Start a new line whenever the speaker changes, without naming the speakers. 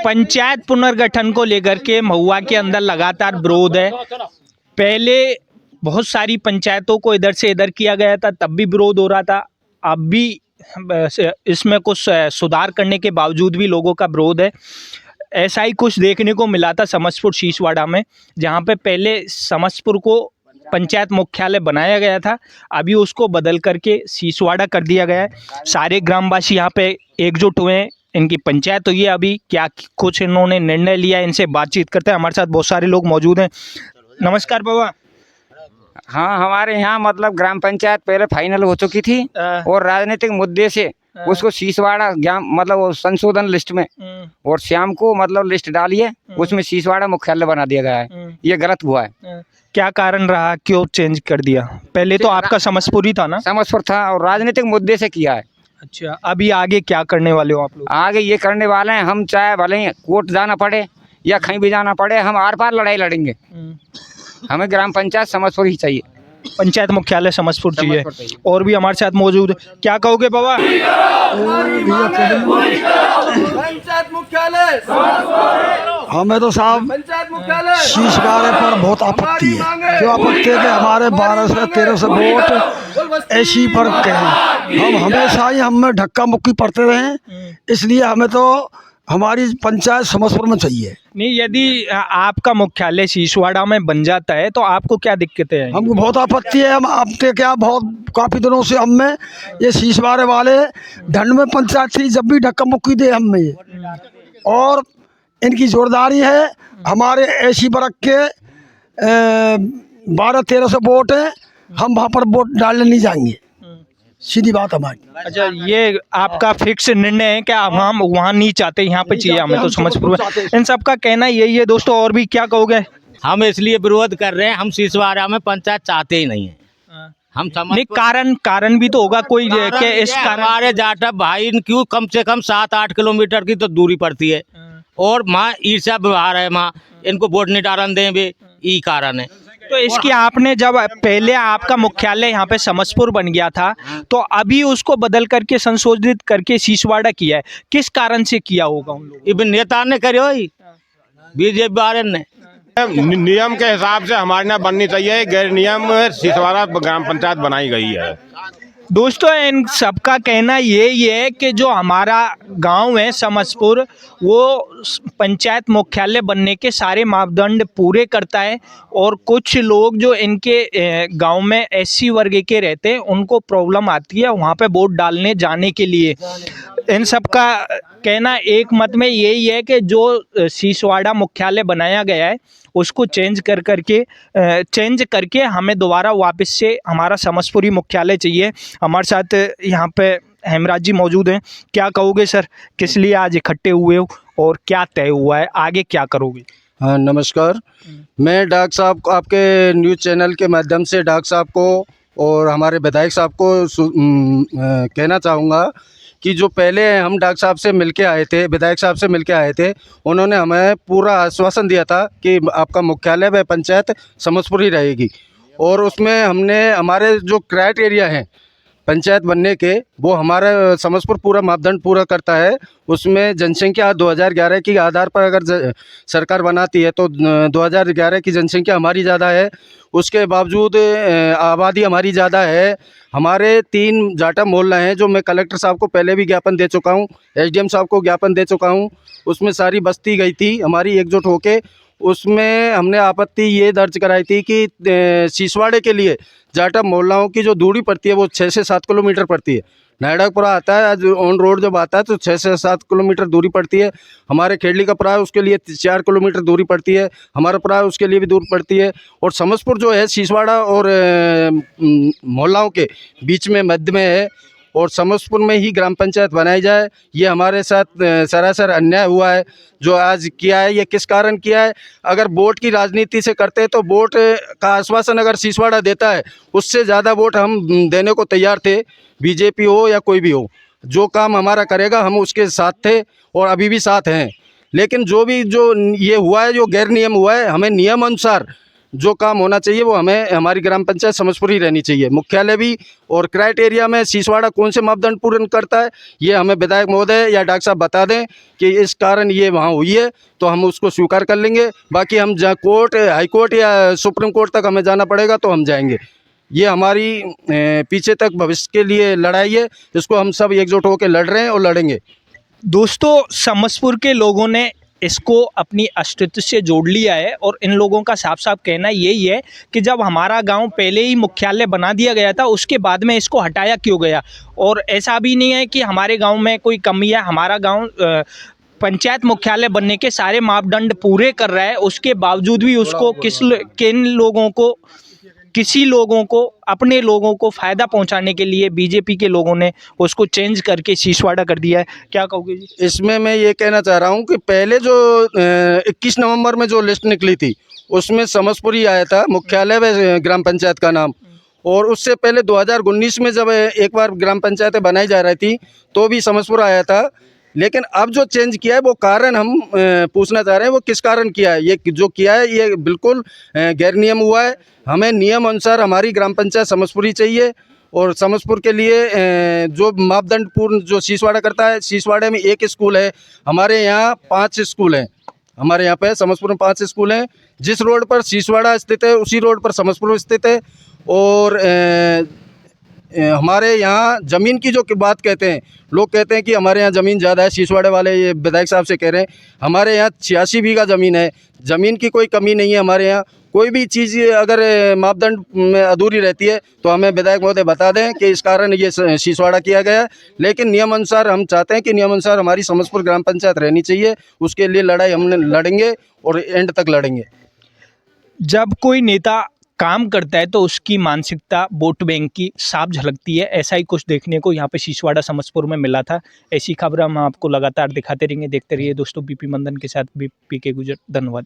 पंचायत पुनर्गठन को लेकर के महुआ के अंदर लगातार विरोध है। पहले बहुत सारी पंचायतों को इधर से इधर किया गया था, तब भी विरोध हो रहा था। अब भी इसमें कुछ सुधार करने के बावजूद भी लोगों का विरोध है। ऐसा ही कुछ देखने को मिला था समस्तपुर शीशवाड़ा में, जहां पे पहले समस्तपुर को पंचायत मुख्यालय बनाया गया था, अभी उसको बदल करके शीशवाड़ा कर दिया गया है। सारे ग्रामवासी यहाँ पे एकजुट हुए हैं, इनकी पंचायत हुई है। अभी क्या कुछ इन्होंने निर्णय लिया, इनसे बातचीत करते हैं। हमारे साथ बहुत सारे लोग मौजूद हैं। नमस्कार बाबा।
हाँ, हमारे यहाँ मतलब ग्राम पंचायत पहले फाइनल हो चुकी थी और राजनीतिक मुद्दे से उसको शीशवाड़ा मतलब संशोधन लिस्ट में और शाम को मतलब लिस्ट डाली है, उसमें शीशवाड़ा मुख्यालय बना दिया गया है। ये गलत हुआ है।
क्या कारण रहा, क्यों चेंज कर दिया? पहले तो आपका समस्तपुर ही था ना?
समस्तपुर था और राजनीतिक मुद्दे से किया है।
अच्छा, अभी आगे क्या करने वाले हो आप लोग?
आगे ये करने वाले हैं, हम चाहे भले ही कोर्ट जाना पड़े या कहीं भी जाना पड़े, हम आर पार लड़ाई लड़ेंगे। हमें ग्राम पंचायत समस्तपुर ही चाहिए,
पंचायत मुख्यालय समस्तपुर चाहिए। और भी हमारे साथ मौजूद, क्या कहोगे बाबा?
पंचायत मुख्यालय
हमें तो साहब शीशवाड़े पर बहुत आपत्ति है। क्यों आपत्ति है कि हमारे 12 से 13 वोट ऐसी पर कहें, हम हमेशा ही हमें धक्का मुक्की पड़ते रहे, इसलिए हमें तो हमारी पंचायत समस्तपुर में चाहिए।
नहीं, यदि आपका मुख्यालय शीशवाड़ा में बन जाता है तो आपको क्या दिक्कतें हैं?
हमको बहुत आपत्ति है। हम आपके क्या बहुत काफ़ी दिनों से हमें ये शीशवाड़े वाले ढंड में पंचायत थी, जब भी धक्का मुक्की दे हमें ये, और इनकी जोरदारी है। हमारे ऐसी वर्ग के 12-13 वोट है, हम वहाँ पर वोट डालने नहीं जाएंगे, सीधी बात हमारी।
अच्छा, ये आपका फिक्स निर्णय है कि हम वहाँ नहीं चाहते, यहाँ पे चाहिए हमें तो समस्तपुर में? इन सब का कहना यही है। दोस्तों, और भी क्या कहोगे?
हम इसलिए विरोध कर रहे हैं, हम शीशवाड़ा में पंचायत चाहते ही नहीं है। हम
नहीं, कारण भी तो होगा कोई के इस कारण
हमारे जाटव भाई क्यों कम से कम 7-8 किलोमीटर की तो दूरी पड़ती है और माँ ईर्ष्या व्यवहार है, माँ इनको वोट नहीं डालन देंगे, यही कारण है।
तो इसकी आपने जब पहले आपका मुख्यालय यहाँ पे समस्तपुर बन गया था, तो अभी उसको बदल करके संशोधित करके शीशवाड़ा किया है, किस कारण से किया होगा उन लोगों?
ये नेता ने करे हो, बीजेपी वाले ने।
नियम के हिसाब से हमारे यहाँ बननी चाहिए, गैर नियम शीशवाड़ा ग्राम पंचायत बनाई गई है।
दोस्तों, इन सबका कहना यही है कि जो हमारा गांव है समस्तपुर, वो पंचायत मुख्यालय बनने के सारे मापदंड पूरे करता है, और कुछ लोग जो इनके गांव में एससी वर्ग के रहते हैं, उनको प्रॉब्लम आती है वहां पे वोट डालने जाने के लिए। इन सबका कहना एक मत में यही है कि जो शीशवाड़ा मुख्यालय बनाया गया है उसको चेंज करके हमें दोबारा वापस से हमारा समस्तपुरी मुख्यालय चाहिए। हमारे साथ यहाँ पे हेमराज जी मौजूद हैं। क्या कहोगे सर, किस लिए आज इकट्ठे हुए हो और क्या तय हुआ है, आगे क्या करोगे?
हाँ, नमस्कार। मैं डॉक्टर साहब को, आपके न्यूज़ चैनल के माध्यम से डॉक्टर साहब को और हमारे विधायक साहब को कहना चाहूँगा कि जो पहले हम डॉक्टर साहब से मिलके आए थे, विधायक साहब से मिलके आए थे, उन्होंने हमें पूरा आश्वासन दिया था कि आपका मुख्यालय व पंचायत समस्तपुर ही रहेगी, और उसमें हमने हमारे जो क्राइटेरिया हैं पंचायत बनने के, वो हमारा समस्तपुर पूरा मापदंड पूरा करता है। उसमें जनसंख्या 2011 के आधार पर अगर सरकार बनाती है तो 2011 की जनसंख्या हमारी ज़्यादा है, उसके बावजूद आबादी हमारी ज़्यादा है। हमारे 3 जाटा मोहल्ला हैं, जो मैं कलेक्टर साहब को पहले भी ज्ञापन दे चुका हूँ, एसडीएम साहब को ज्ञापन दे चुका हूँ। उसमें सारी बस्ती गई थी हमारी एकजुट होके, उसमें हमने आपत्ति ये दर्ज कराई थी कि शीशवाड़े के लिए जाटा मोहल्लाओं की जो दूरी पड़ती है वो 6 से 7 किलोमीटर पड़ती है। नायडापुरा आता है, आज ऑन रोड जब आता है तो 6 से 7 किलोमीटर दूरी पड़ती है। हमारे खेड़ली का पुरा है, उसके लिए 4 किलोमीटर दूरी पड़ती है। हमारा पुरा है, उसके लिए भी दूर पड़ती है। और समस्तपुर जो है शीशवाड़ा और मोहल्लाओं के बीच में मध्य में है, और समस्तपुर में ही ग्राम पंचायत बनाई जाए। ये हमारे साथ सरासर अन्याय हुआ है जो आज किया है। ये किस कारण किया है? अगर वोट की राजनीति से करते हैं तो वोट का आश्वासन अगर शीशवाड़ा देता है, उससे ज़्यादा वोट हम देने को तैयार थे, बीजेपी हो या कोई भी हो। जो काम हमारा करेगा हम उसके साथ थे और अभी भी साथ हैं। लेकिन जो ये हुआ है, जो गैर नियम हुआ है, हमें नियम अनुसार जो काम होना चाहिए वो हमें हमारी ग्राम पंचायत समझपुर ही रहनी चाहिए, मुख्यालय भी। और क्राइटेरिया में सीसवाड़ा कौन से मापदंड पूर्ण करता है ये हमें विधायक महोदय या डॉक्टर साहब बता दें कि इस कारण ये वहाँ हुई है, तो हम उसको स्वीकार कर लेंगे। बाकी हम जहाँ कोर्ट, हाई कोर्ट या सुप्रीम कोर्ट तक हमें जाना पड़ेगा तो हम जाएंगे। ये हमारी पीछे तक भविष्य के लिए लड़ाई है, इसको हम सब एकजुट होकर लड़ रहे हैं और लड़ेंगे।
दोस्तों, समसपुर के लोगों ने इसको अपनी अस्तित्व से जोड़ लिया है और इन लोगों का साफ साफ कहना यही है कि जब हमारा गांव पहले ही मुख्यालय बना दिया गया था, उसके बाद में इसको हटाया क्यों गया। और ऐसा भी नहीं है कि हमारे गांव में कोई कमी है, हमारा गांव पंचायत मुख्यालय बनने के सारे मापदंड पूरे कर रहा है, उसके बावजूद भी उसको किसी लोगों को अपने लोगों को फ़ायदा पहुंचाने के लिए बीजेपी के लोगों ने उसको चेंज करके सीसवाड़ा कर दिया है। क्या कहोगे जी?
इसमें मैं ये कहना चाह रहा हूँ कि पहले जो 21 नवंबर में जो लिस्ट निकली थी उसमें समसपुर ही आया था मुख्यालय व ग्राम पंचायत का नाम। और उससे पहले 2019 में जब एक बार ग्राम पंचायतें बनाई जा रही थी तो भी समसपुर आया था। लेकिन अब जो चेंज किया है वो कारण हम पूछना चाह रहे हैं, वो किस कारण किया है। ये जो किया है ये बिल्कुल गैर नियम हुआ है। हमें नियम अनुसार हमारी ग्राम पंचायत समसपुर ही चाहिए। और समसपुर के लिए जो मापदंड पूर्ण जो सीसवाड़ा करता है, सीसवाड़े में एक स्कूल है, हमारे यहाँ 5 स्कूल हैं। हमारे यहाँ पे समसपुर में 5 स्कूल हैं। जिस रोड पर सीसवाड़ा स्थित है उसी रोड पर समसपुर स्थित है। और हमारे यहाँ ज़मीन की जो बात कहते हैं, लोग कहते हैं कि हमारे यहाँ ज़मीन ज़्यादा है, सीसवाड़े वाले ये विधायक साहब से कह रहे हैं। हमारे यहाँ 86 बीघा ज़मीन है, ज़मीन की कोई कमी नहीं है। हमारे यहाँ कोई भी चीज़ अगर मापदंड में अधूरी रहती है तो हमें विधायक महोदय बता दें कि इस कारण ये सीसवाड़ा किया गया है। लेकिन नियम अनुसार हम चाहते हैं कि नियम अनुसार हमारी समसपुर ग्राम पंचायत रहनी चाहिए। उसके लिए लड़ाई हम लड़ेंगे और एंड तक लड़ेंगे।
जब कोई नेता काम करता है तो उसकी मानसिकता वोट बैंक की साफ झलकती है। ऐसा ही कुछ देखने को यहाँ पे सीसवाड़ा समसपुर में मिला था। ऐसी खबर हम आपको लगातार दिखाते रहेंगे। देखते रहिए दोस्तों, बीपी मंदन के साथ बीपी के गुजर। धन्यवाद।